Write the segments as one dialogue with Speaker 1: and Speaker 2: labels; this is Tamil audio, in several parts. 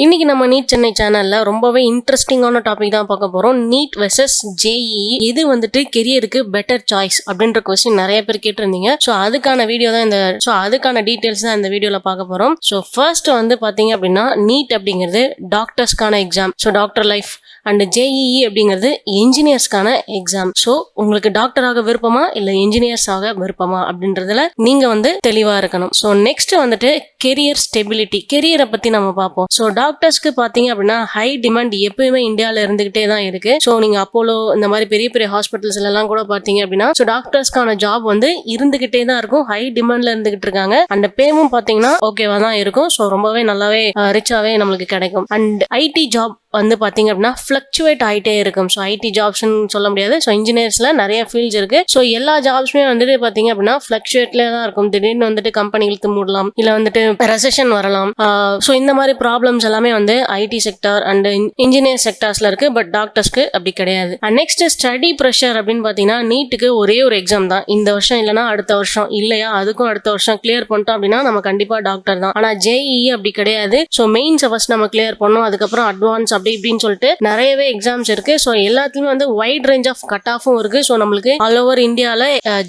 Speaker 1: இன்னைக்கு நம்ம நீட் சென்னை சேனல்ல ரொம்பவே இன்ட்ரெஸ்டிங்கான டாபிக் தான் பார்க்க போறோம். நீட் வெர்சஸ் ஜேஇஇ, இது வந்துட்டு கெரியருக்கு பெட்டர் சாய்ஸ் அப்படின்ற கொஸ்டின் நிறைய பேர் கேட்டிருந்தீங்க. ஸோ அதுக்கான வீடியோ தான் அதுக்கான டீடைல்ஸ் தான் இந்த வீடியோல பார்க்க போறோம். ஸோ ஃபர்ஸ்ட் வந்து பாத்தீங்க அப்படின்னா, நீட் அப்படிங்கிறது டாக்டர்ஸ்க்கான exam. So doctor life and JEE அப்படிங்கிறது என்ஜினியர்ஸ்க்கான எக்ஸாம். ஸோ உங்களுக்கு டாக்டராக விருப்பமா இல்ல என்ஜினியர்ஸ் ஆக விருப்பமா அப்படின்றதுல நீங்க வந்து தெளிவா இருக்கணும். ஸோ நெக்ஸ்ட் வந்துட்டு கெரியர் ஸ்டெபிலிட்டி, கெரியரை பத்தி நம்ம பார்ப்போம். ஸோ டாக்டர்ஸ்க்கு பாத்தீங்க அப்படின்னா ஹை டிமாண்ட் எப்பயுமே இந்தியாவில இருந்துகிட்டே தான் இருக்கு. ஸோ நீங்க அப்போலோ இந்த மாதிரி பெரிய பெரிய ஹாஸ்பிட்டல்ஸ் எல்லாம் கூட பாத்தீங்க அப்படின்னா ஸோ டாக்டர்ஸ்க்கான ஜாப் வந்து இருந்துகிட்டே தான் இருக்கும். ஹை டிமாண்ட்ல இருந்துகிட்டு இருக்காங்க. அந்த பேமும் பாத்தீங்கன்னா ஓகேவா தான் இருக்கும். ஸோ ரொம்பவே நல்லாவே ரிச்சாவே நம்மளுக்கு கிடைக்கும். அண்ட் ஐடி ஜாப் வந்து பாத்தீங்க அப்படின்னா ஃபிளக்சுவேட் ஆகிட்டே இருக்கும். ஸோ ஐடி ஜாப்ஸ்ன்னு சொல்ல முடியாது. ஸோ இன்ஜினியர்ஸ்ல நிறைய ஃபீல்ட்ஸ் இருக்கு. ஸோ எல்லா ஜாப்ஸுமே வந்துட்டு பாத்தீங்க அப்படின்னா ஃபிளக்சுவேட்ல தான் இருக்கும். திடீர்னு வந்துட்டு கம்பெனி இழுத்து மூடலாம், இல்ல வந்துட்டு ரெசெஷன் வரலாம். ஸோ இந்த மாதிரி ப்ராப்ளம்ஸ் எல்லாமே வந்து ஐடி செக்டார் அண்ட் இன்ஜினியர் செக்டார்ஸ்ல இருக்கு. பட் டாக்டர்ஸ்க்கு அப்படி கிடையாது. அண்ட் நெக்ஸ்ட் ஸ்டடி ப்ரெஷர் அப்படின்னு பாத்தீங்கன்னா, நீட்டுக்கு ஒரே ஒரு எக்ஸாம் தான். இந்த வருஷம் இல்லைன்னா அடுத்த வருஷம், இல்லையா அதுக்கும் அடுத்த வருஷம் கிளியர் பண்ணிட்டோம் அப்படின்னா நம்ம கண்டிப்பா டாக்டர் தான். ஆனா ஜேஇஇ அப்படி கிடையாது. ஸோ மெயின்ஸ் ஃபர்ஸ்ட் நம்ம கிளியர் பண்ணோம், அதுக்கப்புறம் அட்வான்ஸ் அப்படி இப்படின்னு சொல்லிட்டு நிறையவே எக்ஸாம்ஸ் இருக்கு. ஸோ எல்லாத்துலயுமே வந்து வைட் ரேஞ்ச் ஆஃப் கட் ஆஃபும் இருக்கு. ஸோ நம்மளுக்கு ஆல் ஓவர் இந்தியால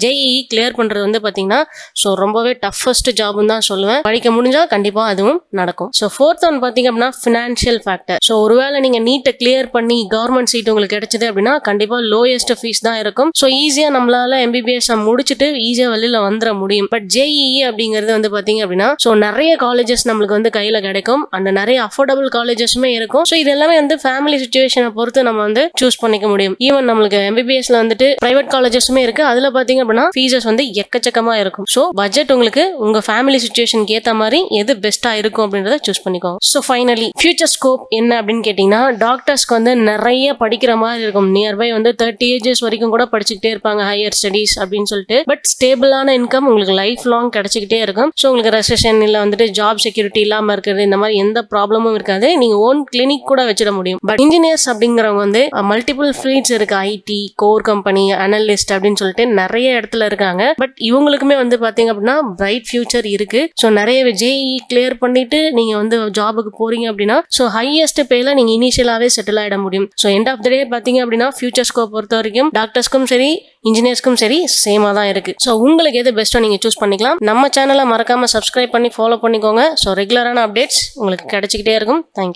Speaker 1: ஜேஇஇ கிளியர் பண்றது வந்து பாத்தீங்கன்னா ஸோ ரொம்பவே டஃபஸ்ட் ஜாப்னு தான் சொல்லுவேன். படிக்க முடிஞ்சா கண்டிப்பா அதுவும் நடக்கும். ஸோ ஃபோர்த் ஒன் பாத்தீங்க அப்படின்னா ஃபினான்ஷியல் ஃபேக்டர். ஸோ ஒருவேளை நீங்க நீட்டை கிளியர் பண்ணி கவர்மெண்ட் சீட் உங்களுக்கு கிடைச்சது அப்படின்னா கண்டிப்பா லோயஸ்ட் ஃபீஸ் தான் இருக்கும். ஸோ ஈஸியா நம்மளால எம்பிபிஎஸ் முடிச்சுட்டு ஈஸியா வெளியில வந்துட முடியும். பட் ஜேஇஇ அப்படிங்கிறது வந்து பாத்தீங்க அப்படின்னா ஸோ நிறைய காலேஜஸ் நம்மளுக்கு வந்து கையில கிடைக்கும். அண்ட் நிறைய அஃபோர்டபுள் காலேஜஸுமே இருக்கும். ஸோ இது எல்லாமே வந்து ஃபேமிலி சிச்சுவேஷனை பொறுத்து நம்ம வந்து சூஸ் பண்ணிக்க முடியும். ஈவன் நம்மளுக்கு எம்பிபிஎஸ்ல வந்துட்டு பிரைவேட் காலேஜஸுமே இருக்கு. அதுல பாத்தீங்க அப்படின்னா ஃபீஸஸ் வந்து எக்கச்சக்கமா இருக்கும். ஸோ பட்ஜெட் உங்களுக்கு உங்க ஃபேமிலி சிச்சுவேஷனுக்கு ஏத்த மாதிரி எது பெஸ்டா இருக்கும் அப்படின்றத சூஸ் பண்ணிக்கோங்க. ஸோ ஃபைனலி ஃபியூச்சர் ஸ்கோப் என்ன அப்படின்னு கேட்டீங்கன்னா, டாக்டர்ஸ்க்கு வந்து நிறைய படிக்கிற மாதிரி இருக்கும். நியர்பை வந்து 30 ஏஜஸ் வரைக்கும் கூட படிச்சுக்கிட்டே இருப்பாங்க, ஹையர் ஸ்டடீஸ் அப்படின்னு சொல்லிட்டு. பட் ஸ்டேபிளான இன்கம் உங்களுக்கு லைஃப் லாங் கிடைச்சிக்கிட்டே இருக்கும். ஸோ உங்களுக்கு ரெசெஷன் இல்ல வந்துட்டு ஜாப் செக்யூரிட்டி இல்லாம இருக்கிறது, இந்த மாதிரி எந்த ப்ராப்ளமும் இருக்காது. நீங்க ஓன் கிளினிக் கூட வச்சிட முடியும். பட் இன்ஜினியர்ஸ் அப்படிங்கிறவங்க வந்து மல்டிபிள் ஃபீல்ட்ஸ் இருக்கு. ஐடி, கோர் கம்பெனி, அனலிஸ்ட் அப்படின்னு சொல்லிட்டு நிறைய இடத்துல இருக்காங்க. பட் இவங்களுக்குமே வந்து பாத்தீங்க அப்படின்னா பிரைட் ஃபியூச்சர் இருக்கு. ஸோ நிறைய ஜேஇஇ கிளியர் பண்ணிட்டு நீங்க வந்து ஜாபுக்கு போறீங்க அப்படின்னா ஸோ ஹையஸ்ட் பேல நீங்க இனிஷியலாவே செட்டில் ஆயிட முடியும். ஸோ எண்ட் ஆஃப் த டே பாத்தீங்க அப்படின்னா ஃபியூச்சர் ஸ்கோப் பொறுத்த வரைக்கும் டாக்டர்ஸ்க்கும் சரி இன்ஜினியர்ஸ்க்கும் சரி சேமா தான் இருக்கு. ஸோ உங்களுக்கு எது பெஸ்ட்டோ நீங்க சூஸ் பண்ணிக்கலாம். நம்ம சேனலை மறக்காம சப்ஸ்கிரைப் பண்ணி ஃபாலோ பண்ணிக்கோங்க. ஸோ ரெகுலரான அப்டேட்ஸ் உங்களுக்கு கிடைச்சிக்கிட்டே இருக்கும். தேங்க்யூ.